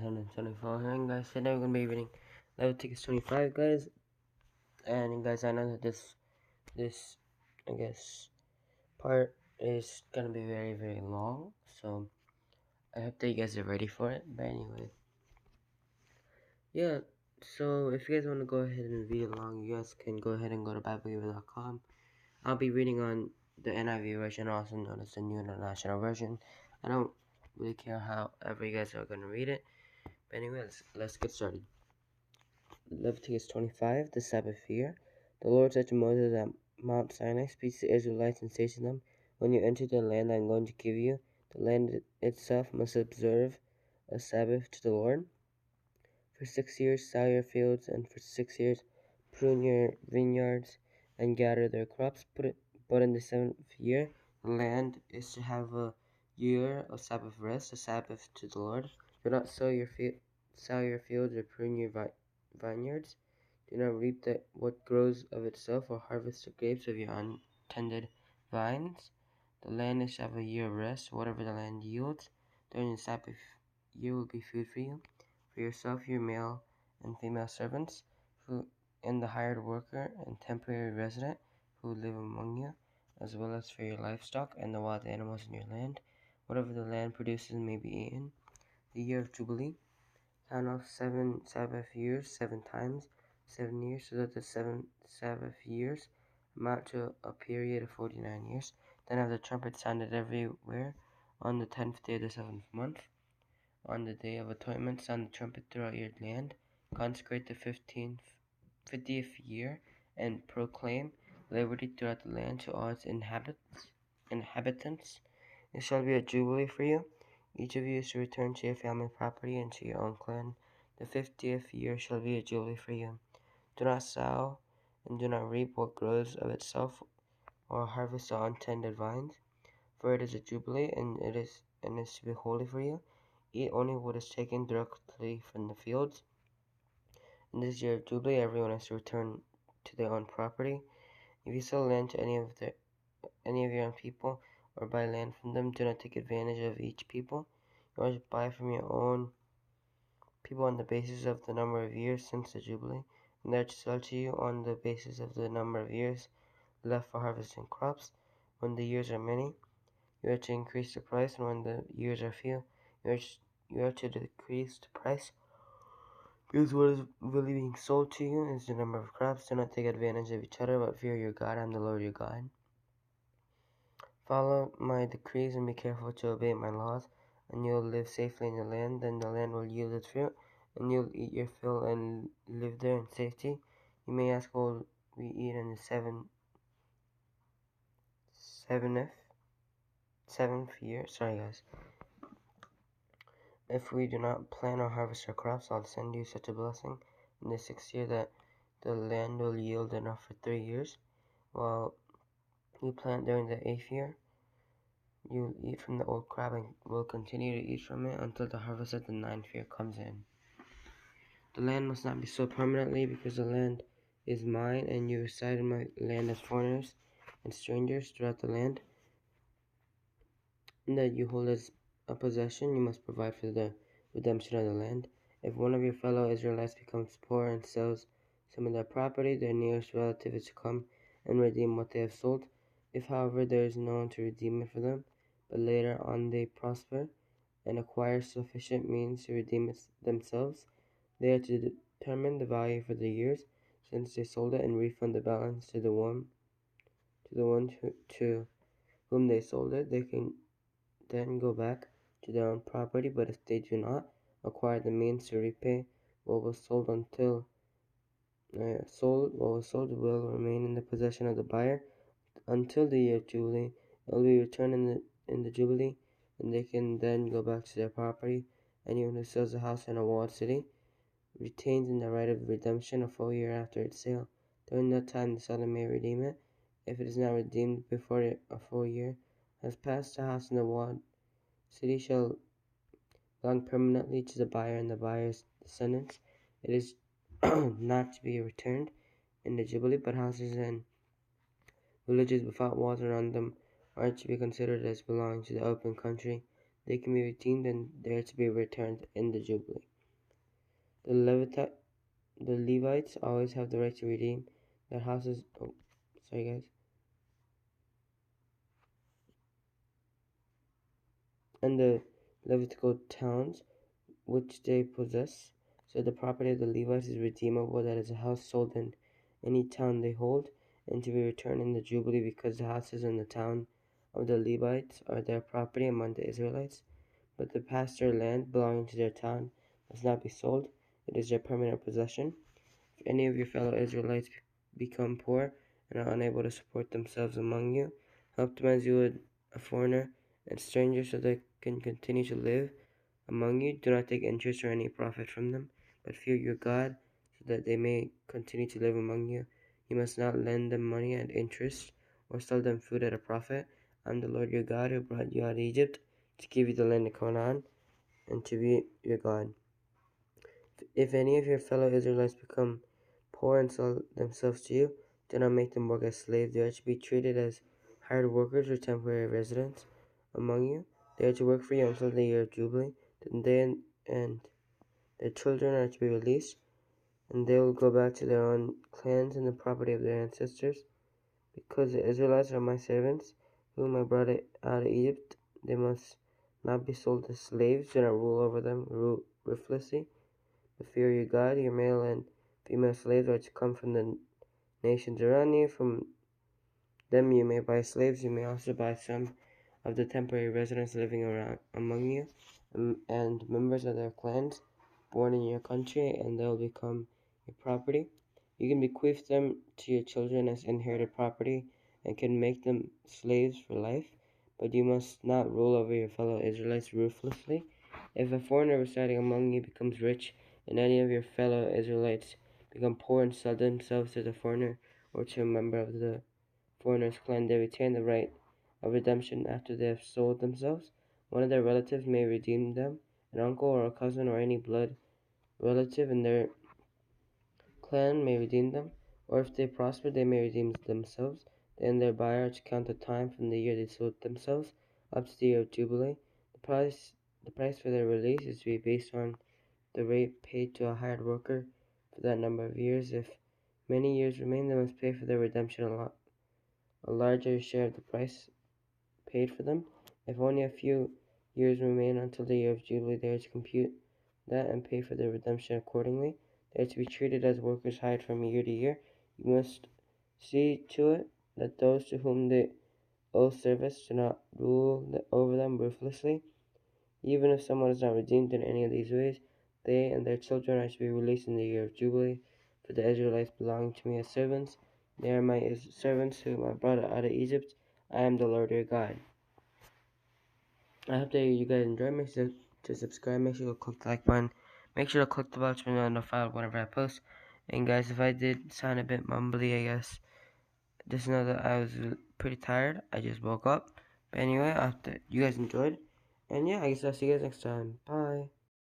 124 here, and guys, today we're going to be reading Leviticus 25, guys. And guys, I know that this I guess part is going to be very, very long, so I hope that you guys are ready for it. But anyway, yeah, so if you guys want to go ahead and read along, you guys can go ahead and go to BibleGiver.com. I'll be reading on the NIV version, also known as the New International Version. I don't really care however you guys are going to read it. But anyway, let's get started. Leviticus 25, the Sabbath year. The Lord said to Moses at Mount Sinai, "Speak to the Israelites and say to them, when you enter the land I am going to give you, the land itself must observe a Sabbath to the Lord. For 6 years sow your fields, and for 6 years prune your vineyards and gather their crops. But in the 7th year, the land is to have a year of Sabbath rest, a Sabbath to the Lord. Do not sow your fields or prune your vineyards. Do not reap what grows of itself, or harvest the grapes of your untended vines. The land is to have a year of rest. Whatever the land yields during the Sabbath year will be food for you, for yourself, your male and female servants, and the hired worker and temporary resident who live among you, as well as for your livestock and the wild animals in your land. Whatever the land produces may be eaten. The year of Jubilee. Count off 7 Sabbath years 7 times, 7 years, so that the 7 Sabbath years amount to a period of 49 years. Then have the trumpet sounded everywhere on the 10th day of the 7th month. On the day of atonement, sound the trumpet throughout your land. Consecrate the 50th year and proclaim liberty throughout the land to all its inhabitants. It shall be a jubilee for you. Each of you is to return to your family property and to your own clan. The 50th year shall be a jubilee for you. Do not sow and do not reap what grows of itself, or harvest the untended vines, for it is a jubilee, and it is to be holy for you. Eat only what is taken directly from the fields. In this year of jubilee, everyone is to return to their own property. If you sell land to any of your own people, or buy land from them, do not take advantage of each people. You are to buy from your own people on the basis of the number of years since the Jubilee, and they are to sell to you on the basis of the number of years left for harvesting crops. When the years are many, you are to increase the price, and when the years are few, you are to decrease the price. Because what is really being sold to you is the number of crops. Do not take advantage of each other, but fear your God. I am the Lord your God. Follow my decrees and be careful to obey my laws, and you will live safely in the land. Then the land will yield its fruit, and you will eat your fill and live there in safety. You may ask, what will we eat in the seventh year? Sorry, guys. If we do not plant or harvest our crops, I'll send you such a blessing in the 6th year that the land will yield enough for 3 years. While you plant during the 8th year, you will eat from the old crop and will continue to eat from it until the harvest of the 9th year comes in. The land must not be sold permanently, because the land is mine, and you reside in my land as foreigners and strangers throughout the land that you hold as a possession. You must provide for the redemption of the land. If one of your fellow Israelites becomes poor and sells some of their property, their nearest relative is to come and redeem what they have sold. If, however, there is no one to redeem it for them, but later on they prosper and acquire sufficient means to redeem it themselves, they are to determine the value for the years since they sold it and refund the balance to the one to whom they sold it. They can then go back to their own property, but if they do not acquire the means to repay what was sold what was sold will remain in the possession of the buyer until the year of Jubilee. It will be returned in the Jubilee, and they can then go back to their property. Anyone who sells a house in a walled city retains in the right of redemption a full year after its sale. During that time, the seller may redeem it. If it is not redeemed before a full year has passed, the house in the walled city shall belong permanently to the buyer and the buyer's descendants. It is not to be returned in the Jubilee, but houses and villages without walls around them are to be considered as belonging to the open country. They can be redeemed, and they are to be returned in the Jubilee. The the Levites always have the right to redeem their houses. Oh, sorry guys. And the Levitical towns which they possess. So the property of the Levites is redeemable, that is, a house sold in any town they hold, and to be returned in the Jubilee, because the houses in the town of the Levites are their property among the Israelites. But the pasture land belonging to their town must not be sold, it is their permanent possession. If any of your fellow Israelites become poor and are unable to support themselves among you, help them as you would a foreigner and stranger, so they can continue to live among you. Do not take interest or any profit from them, but fear your God, so that they may continue to live among you. You must not lend them money at interest, or sell them food at a profit. I am the Lord your God, who brought you out of Egypt, to give you the land of Canaan, and to be your God. If any of your fellow Israelites become poor and sell themselves to you, do not make them work as slaves. They are to be treated as hired workers or temporary residents among you. They are to work for you until the year of Jubilee. Then they and their children are to be released, and they will go back to their own clans and the property of their ancestors. Because the Israelites are my servants, whom I brought out of Egypt, they must not be sold as slaves. Do not rule over them ruthlessly. But fear your God. Your male and female slaves are to come from the nations around you. From them you may buy slaves. You may also buy some of the temporary residents living around among you, and members of their clans born in your country, and they'll become your property. You can bequeath them to your children as inherited property and can make them slaves for life, but you must not rule over your fellow Israelites ruthlessly. If a foreigner residing among you becomes rich, and any of your fellow Israelites become poor and sell themselves to the foreigner or to a member of the foreigner's clan, they retain the right of redemption after they have sold themselves. One of their relatives may redeem them, an uncle or a cousin or any blood relative in their clan may redeem them, or if they prosper, they may redeem themselves. Then their buyer to count the time from the year they sold themselves up to the year of Jubilee. The price for their release is to be based on the rate paid to a hired worker for that number of years. If many years remain, they must pay for their redemption a larger share of the price paid for them. If only a few years remain until the year of Jubilee, they are to compute that and pay for their redemption accordingly. They are to be treated as workers hired from year to year. You must see to it that those to whom they owe service do not rule over them ruthlessly. Even if someone is not redeemed in any of these ways, they and their children are to be released in the year of Jubilee. For the Israelites belong to me as servants. They are my servants whom I brought out of Egypt. I am the Lord your God. I hope that you guys enjoy. Make sure to subscribe. Make sure to click the like button. Make sure to click the bell to be notified whenever I post. And guys, if I did sound a bit mumbly, I guess just know that I was pretty tired. I just woke up. But anyway, I hope that you guys enjoyed. And yeah, I guess I'll see you guys next time. Bye.